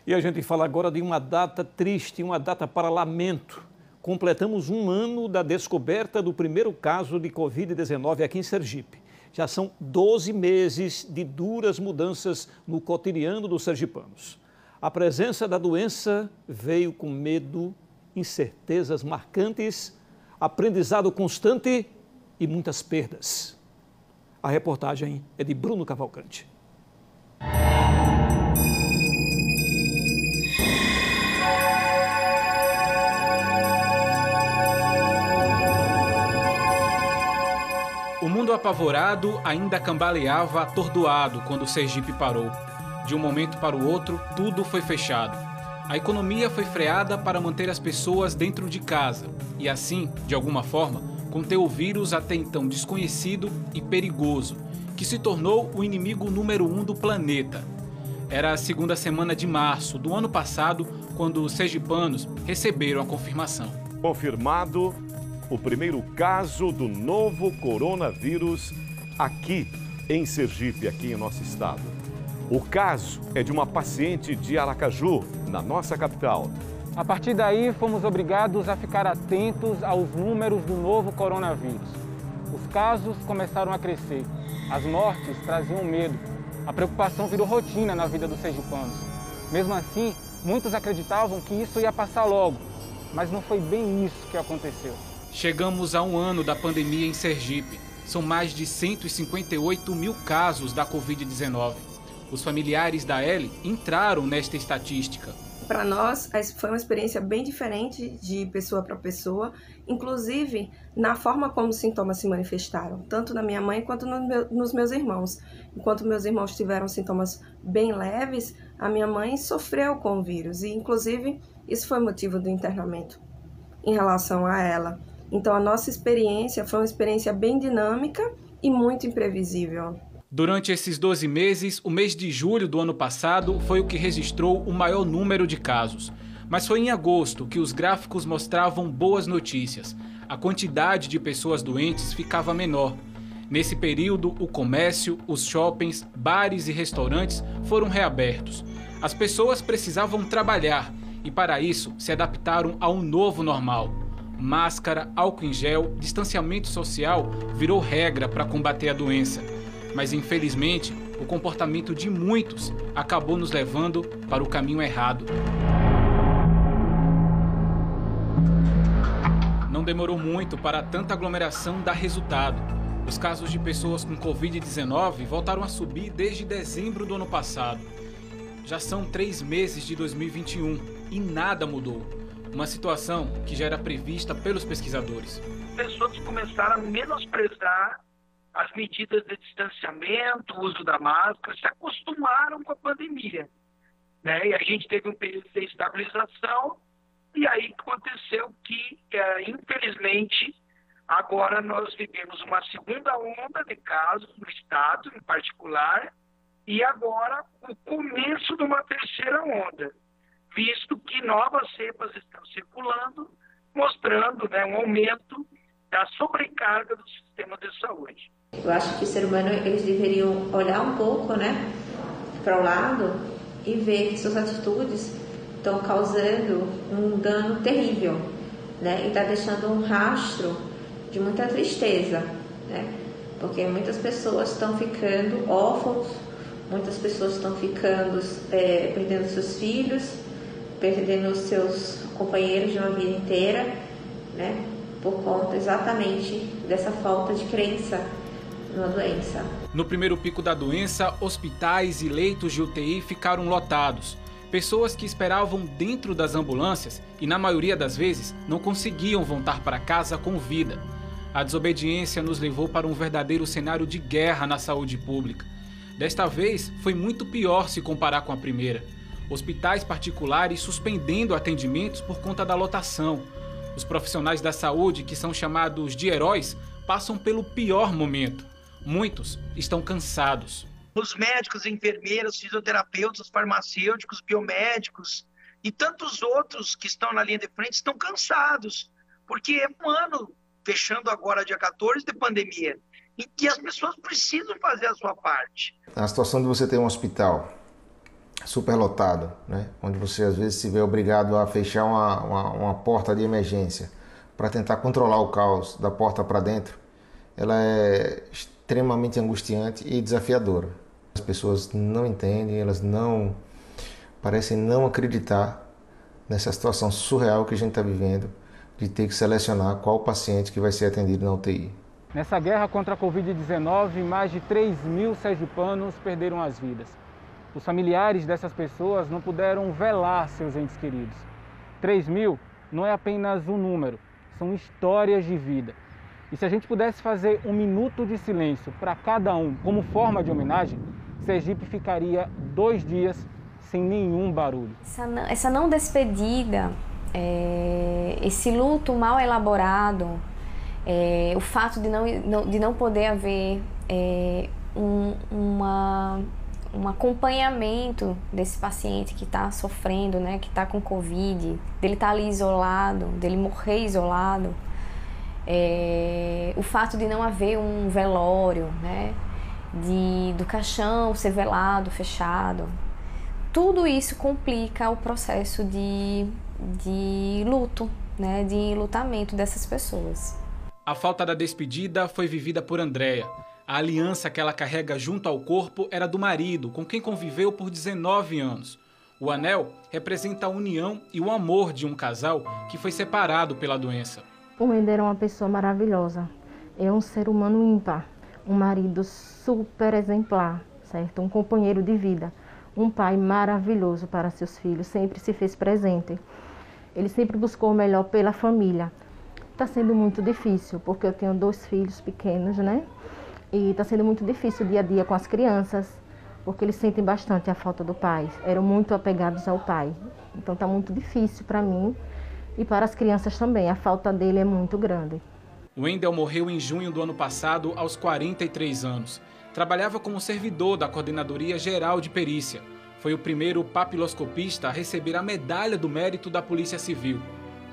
E a gente fala agora de uma data triste, uma data para lamento. Completamos um ano da descoberta do primeiro caso de Covid-19 aqui em Sergipe. Já são 12 meses de duras mudanças no cotidiano dos sergipanos. A presença da doença veio com medo, incertezas marcantes, aprendizado constante e muitas perdas. A reportagem é de Bruno Cavalcante. O mundo apavorado ainda cambaleava atordoado quando o Sergipe parou. De um momento para o outro, tudo foi fechado. A economia foi freada para manter as pessoas dentro de casa e assim, de alguma forma, conter o vírus até então desconhecido e perigoso, que se tornou o inimigo número 1 do planeta. Era a segunda semana de março do ano passado, quando os sergipanos receberam a confirmação. Confirmado o primeiro caso do novo coronavírus aqui em Sergipe, aqui em nosso estado. O caso é de uma paciente de Aracaju, na nossa capital. A partir daí, fomos obrigados a ficar atentos aos números do novo coronavírus. Os casos começaram a crescer, as mortes traziam medo, a preocupação virou rotina na vida dos sergipanos. Mesmo assim, muitos acreditavam que isso ia passar logo, mas não foi bem isso que aconteceu. Chegamos a um ano da pandemia em Sergipe. São mais de 158 mil casos da Covid-19. Os familiares da Ellie entraram nesta estatística. Para nós, foi uma experiência bem diferente de pessoa para pessoa, inclusive na forma como os sintomas se manifestaram, tanto na minha mãe quanto nos meus irmãos. Enquanto meus irmãos tiveram sintomas bem leves, a minha mãe sofreu com o vírus e, inclusive, isso foi motivo do internamento em relação a ela. Então, a nossa experiência foi uma experiência bem dinâmica e muito imprevisível. Durante esses 12 meses, o mês de julho do ano passado foi o que registrou o maior número de casos. Mas foi em agosto que os gráficos mostravam boas notícias. A quantidade de pessoas doentes ficava menor. Nesse período, o comércio, os shoppings, bares e restaurantes foram reabertos. As pessoas precisavam trabalhar e, para isso, se adaptaram a um novo normal. Máscara, álcool em gel, distanciamento social virou regra para combater a doença. Mas, infelizmente, o comportamento de muitos acabou nos levando para o caminho errado. Não demorou muito para tanta aglomeração dar resultado. Os casos de pessoas com Covid-19 voltaram a subir desde dezembro do ano passado. Já são 3 meses de 2021 e nada mudou. Uma situação que já era prevista pelos pesquisadores. Pessoas começaram a menosprezar as medidas de distanciamento, o uso da máscara, se acostumaram com a pandemia, né? E a gente teve um período de estabilização e aí aconteceu que, infelizmente, agora nós vivemos uma segunda onda de casos no estado, em particular, e agora o começo de uma terceira onda, visto que novas cepas estão circulando, mostrando, né, um aumento da sobrecarga do sistema de saúde. Eu acho que o ser humano, eles deveriam olhar um pouco, né, para o lado e ver que suas atitudes estão causando um dano terrível, né, e está deixando um rastro de muita tristeza, né, porque muitas pessoas estão ficando órfãos, muitas pessoas estão ficando, perdendo seus filhos, perdendo os seus companheiros de uma vida inteira, né, por conta exatamente dessa falta de crença numa doença. No primeiro pico da doença, hospitais e leitos de UTI ficaram lotados. Pessoas que esperavam dentro das ambulâncias e, na maioria das vezes, não conseguiam voltar para casa com vida. A desobediência nos levou para um verdadeiro cenário de guerra na saúde pública. Desta vez, foi muito pior se comparar com a primeira. Hospitais particulares suspendendo atendimentos por conta da lotação. Os profissionais da saúde, que são chamados de heróis, passam pelo pior momento. Muitos estão cansados. Os médicos, enfermeiras, fisioterapeutas, farmacêuticos, biomédicos e tantos outros que estão na linha de frente estão cansados, porque é um ano, fechando agora dia 14 de pandemia, em que as pessoas precisam fazer a sua parte. A situação de você ter um hospital superlotado, né? Onde você às vezes se vê obrigado a fechar uma porta de emergência para tentar controlar o caos da porta para dentro, ela é extremamente angustiante e desafiadora. As pessoas não entendem, elas parecem não acreditar nessa situação surreal que a gente está vivendo, de ter que selecionar qual paciente que vai ser atendido na UTI. Nessa guerra contra a Covid-19, mais de 3.000 sergipanos perderam as vidas. Os familiares dessas pessoas não puderam velar seus entes queridos. 3.000 não é apenas um número, são histórias de vida. E se a gente pudesse fazer 1 minuto de silêncio para cada um como forma de homenagem, Sergipe ficaria 2 dias sem nenhum barulho. Essa não despedida, esse luto mal elaborado, o fato de não poder haver um acompanhamento desse paciente que está sofrendo, né, que está com Covid, dele estar ali isolado, dele morrer isolado, o fato de não haver um velório, né, do caixão ser velado, fechado, tudo isso complica o processo de luto, né, de enlutamento dessas pessoas. A falta da despedida foi vivida por Andréia. A aliança que ela carrega junto ao corpo era do marido, com quem conviveu por 19 anos. O anel representa a união e o amor de um casal que foi separado pela doença. O Wendel era uma pessoa maravilhosa. É um ser humano ímpar, um marido super exemplar, certo? Um companheiro de vida, um pai maravilhoso para seus filhos, sempre se fez presente. Ele sempre buscou o melhor pela família. Está sendo muito difícil, porque eu tenho 2 filhos pequenos, né? E está sendo muito difícil o dia a dia com as crianças, porque eles sentem bastante a falta do pai. Eram muito apegados ao pai. Então está muito difícil para mim e para as crianças também. A falta dele é muito grande. Wendel morreu em junho do ano passado, aos 43 anos. Trabalhava como servidor da Coordenadoria Geral de Perícia. Foi o primeiro papiloscopista a receber a Medalha do Mérito da Polícia Civil.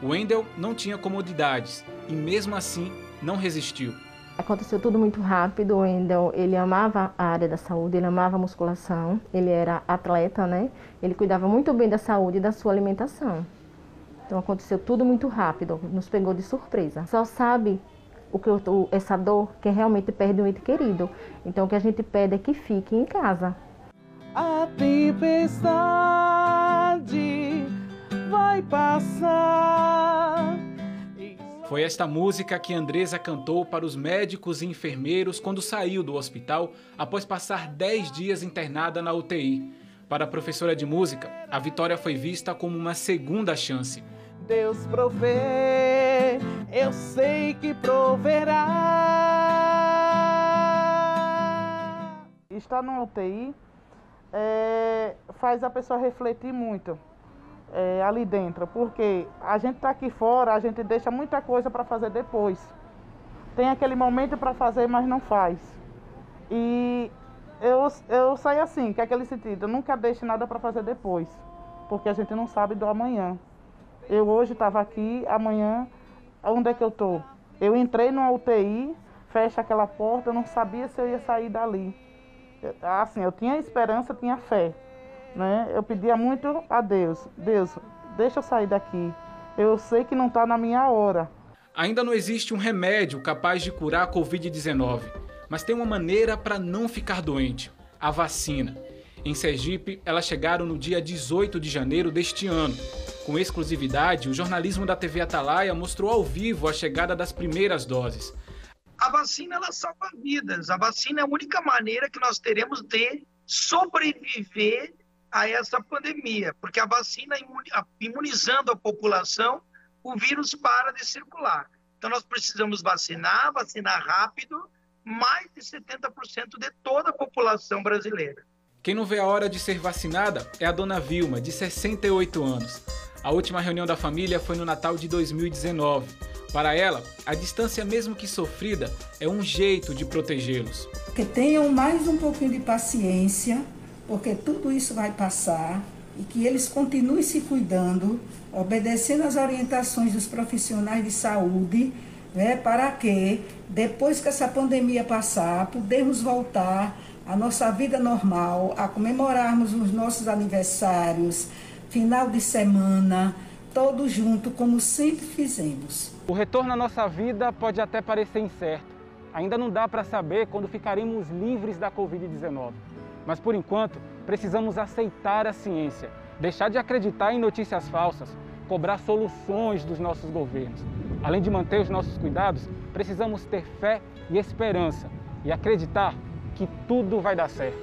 Wendel não tinha comodidades e, mesmo assim, não resistiu. Aconteceu tudo muito rápido. O Wendel, ele amava a área da saúde, ele amava a musculação, ele era atleta, né? Ele cuidava muito bem da saúde e da sua alimentação. Então aconteceu tudo muito rápido, nos pegou de surpresa. Só sabe essa dor que realmente perde um ente querido. Então o que a gente pede é que fique em casa. A tempestade vai passar. Foi esta música que Andresa cantou para os médicos e enfermeiros quando saiu do hospital após passar 10 dias internada na UTI. Para a professora de música, a vitória foi vista como uma segunda chance. Deus provê, eu sei que proverá. Estar na UTI faz a pessoa refletir muito. Ali dentro, porque a gente está aqui fora, a gente deixa muita coisa para fazer depois. Tem aquele momento para fazer, mas não faz. E eu saio assim, que é aquele sentido, eu nunca deixo nada para fazer depois, porque a gente não sabe do amanhã. Eu hoje estava aqui, amanhã, onde é que eu estou? Eu entrei numa UTI, fecha aquela porta, eu não sabia se eu ia sair dali. Assim, eu tinha esperança, tinha fé. Né? Eu pedia muito a Deus, deixa eu sair daqui, eu sei que não está na minha hora. Ainda não existe um remédio capaz de curar a Covid-19, mas tem uma maneira para não ficar doente, a vacina. Em Sergipe, elas chegaram no dia 18 de janeiro deste ano. Com exclusividade, o jornalismo da TV Atalaia mostrou ao vivo a chegada das primeiras doses. A vacina, ela salva vidas, a vacina é a única maneira que nós teremos de sobreviver a essa pandemia, porque a vacina, imunizando a população, o vírus para de circular. Então nós precisamos vacinar rápido, mais de 70% de toda a população brasileira. Quem não vê a hora de ser vacinada é a dona Vilma, de 68 anos. A última reunião da família foi no Natal de 2019. Para ela, a distância, mesmo que sofrida, é um jeito de protegê-los. Que tenham mais um pouquinho de paciência, porque tudo isso vai passar, e que eles continuem se cuidando, obedecendo às orientações dos profissionais de saúde, né, para que, depois que essa pandemia passar, podemos voltar a nossa vida normal, a comemorarmos os nossos aniversários, final de semana, todos juntos, como sempre fizemos. O retorno à nossa vida pode até parecer incerto. Ainda não dá para saber quando ficaremos livres da Covid-19. Mas, por enquanto, precisamos aceitar a ciência, deixar de acreditar em notícias falsas, cobrar soluções dos nossos governos. Além de manter os nossos cuidados, precisamos ter fé e esperança e acreditar que tudo vai dar certo.